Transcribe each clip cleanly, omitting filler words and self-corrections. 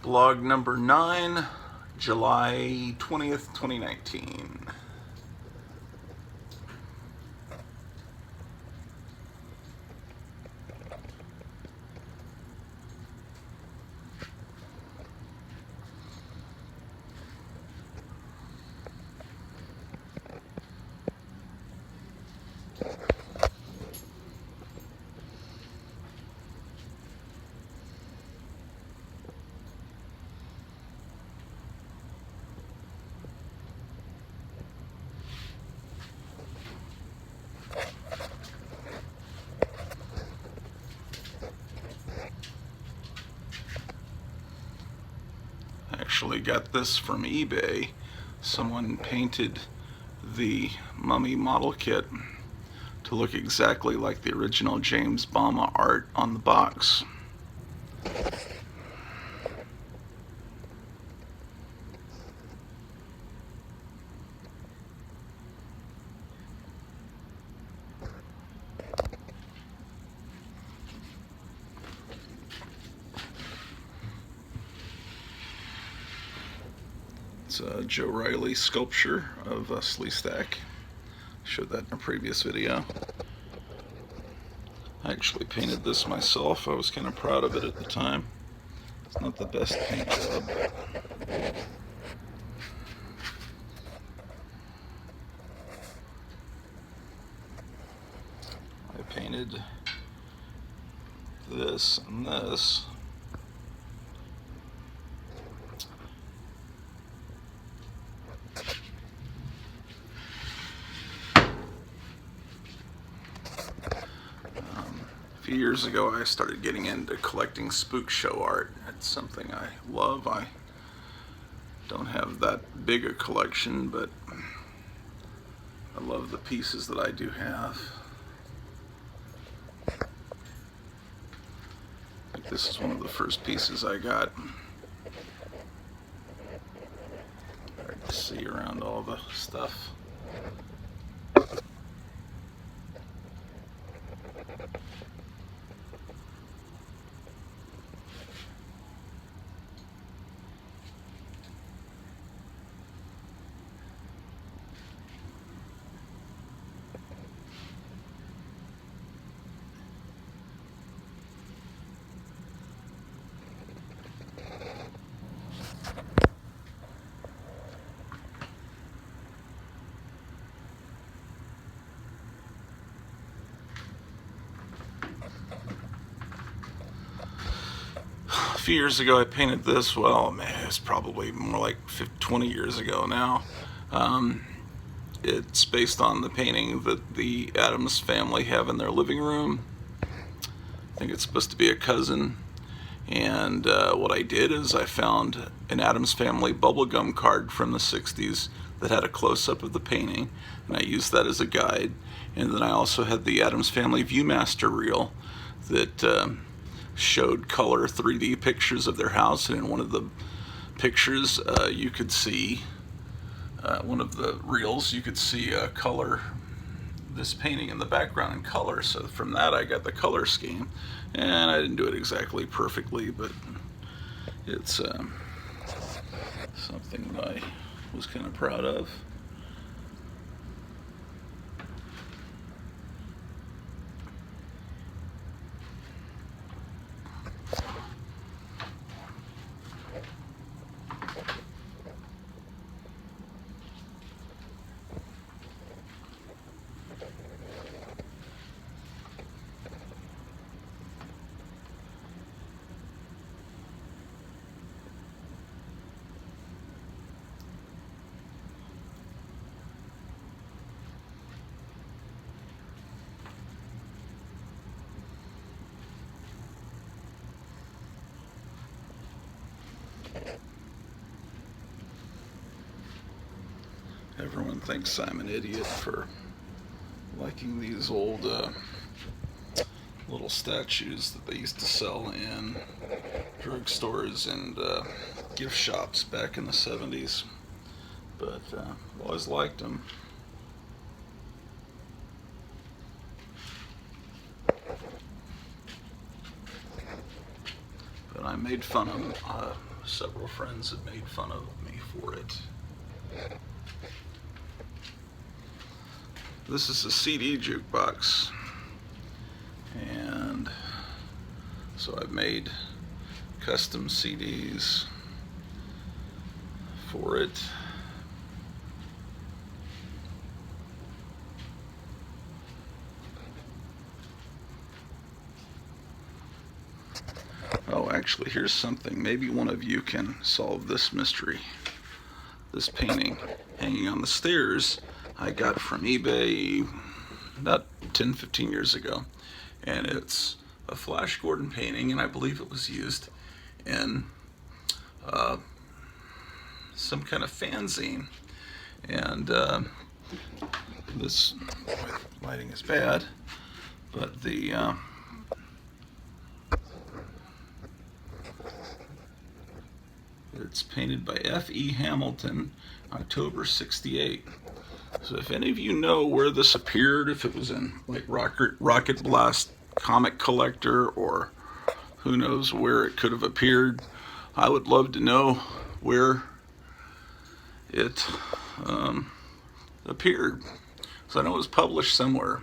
Blog number 9, July 20th, 2019. Actually got this from eBay. Someone painted the mummy model kit to look exactly like the original James Bama art on the box. It's a Joe Riley sculpture of Sleestak. Showed that in a previous video. I actually painted this myself. I was kind of proud of it at the time. It's not the best paint job. I painted this and this. A few years ago I started getting into collecting spook show art. It's something I love. I don't have that big a collection, but I love the pieces that I do have. I think this is one of the first pieces I got. Hard to see around all the stuff. A few years ago I painted this. Well, man, it's probably more like 20 years ago now. It's based on the painting that the Addams family have in their living room. I think it's supposed to be a cousin. And what I did is I found an Addams Family bubblegum card from the 60s that had a close-up of the painting, and I used that as a guide. And then I also had the Addams Family Viewmaster reel that showed color 3D pictures of their house, and in one of the pictures you could see, one of the reels, you could see color, this painting in the background in color. So from that I got the color scheme, and I didn't do it exactly perfectly, but it's something that I was kind of proud of. Everyone thinks I'm an idiot for liking these old little statues that they used to sell in drugstores and gift shops back in the 70s. But I've always liked them. But I made fun of, several friends have made fun of me for it. This is a CD jukebox, and so I've made custom CDs for it. Oh, actually, here's something. Maybe one of you can solve this mystery. This painting hanging on the stairs I got from eBay about 10-15 years ago. And it's a Flash Gordon painting, and I believe it was used in some kind of fanzine. And this lighting is bad, but the it's painted by F.E. Hamilton, October '68. So if any of you know where this appeared, if it was in like Rocket Blast Comic Collector, or who knows where it could have appeared, I would love to know where it appeared. So I know it was published somewhere.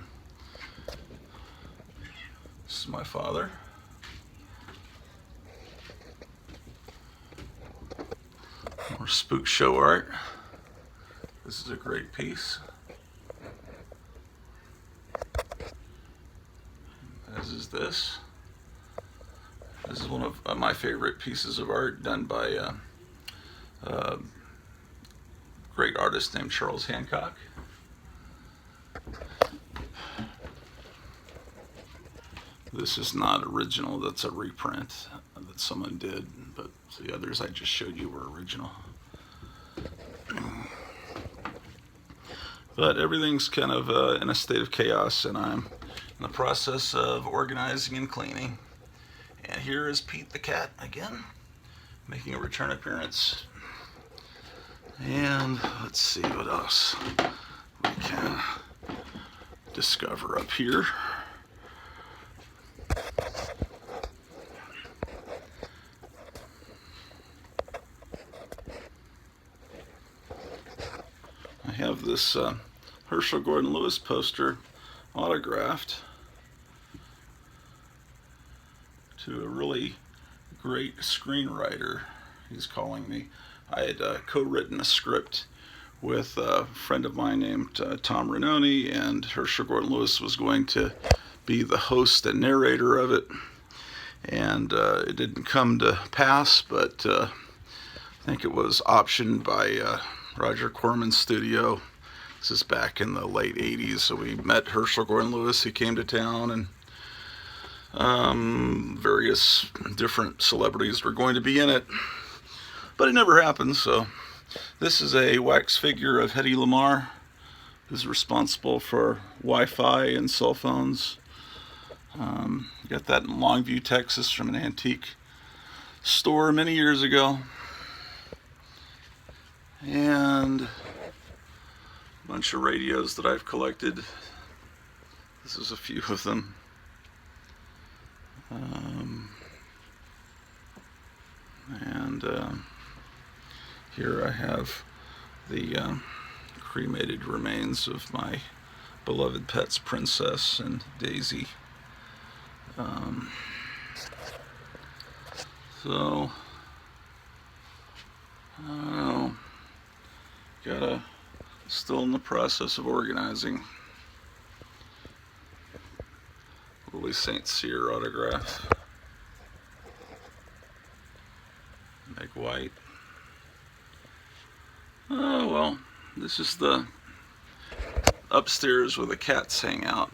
This is my father. More spook show art. This is a great piece. As is this. This is one of my favorite pieces of art done by a great artist named Charles Hancock. This is not original, that's a reprint that someone did, but the others I just showed you were original. But everything's kind of in a state of chaos, and I'm in the process of organizing and cleaning. And here is Pete the cat again, making a return appearance. And let's see what else we can discover up here. I have this Herschel Gordon Lewis poster autographed to a really great screenwriter, he's calling me. I had co-written a script with a friend of mine named Tom Ranoni, and Herschel Gordon Lewis was going to be the host and narrator of it. And it didn't come to pass, but I think it was optioned by Roger Corman's studio. This is back in the late 80s, so we met Herschel Gordon Lewis. He came to town, and various different celebrities were going to be in it, but it never happened. So this is a wax figure of Hedy Lamarr, who's responsible for Wi-Fi and cell phones. Got that in Longview, Texas, from an antique store many years ago. And a bunch of radios that I've collected. This is a few of them. Here I have the cremated remains of my beloved pets, Princess and Daisy. So, I don't know. Still in the process of organizing. Willie St. Cyr autograph. Meg White. Oh, well, this is the upstairs where the cats hang out.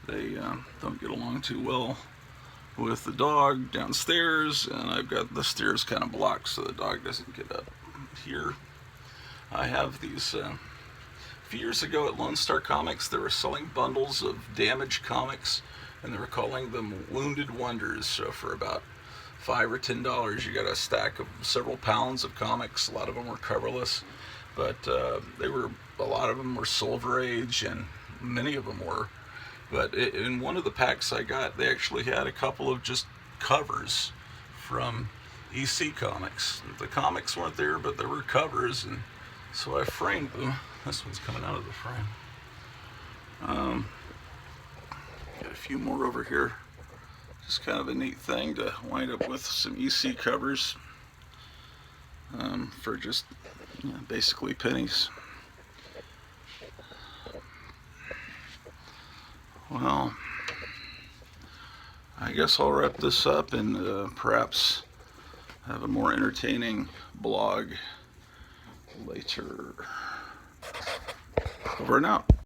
They don't get along too well with the dog downstairs, and I've got the stairs kind of blocked so the dog doesn't get up here. I have these, a few years ago at Lone Star Comics, they were selling bundles of damaged comics, and they were calling them Wounded Wonders. So for about $5 or $10, you got a stack of several pounds of comics. A lot of them were coverless, but a lot of them were Silver Age, and many of them were. But in one of the packs I got, they actually had a couple of just covers from EC Comics. The comics weren't there, but there were covers, and so I framed them. This one's coming out of the frame. Got a few more over here. Just kind of a neat thing to wind up with some EC covers for just basically pennies. Well, I guess I'll wrap this up and perhaps have a more entertaining blog later. Over and out.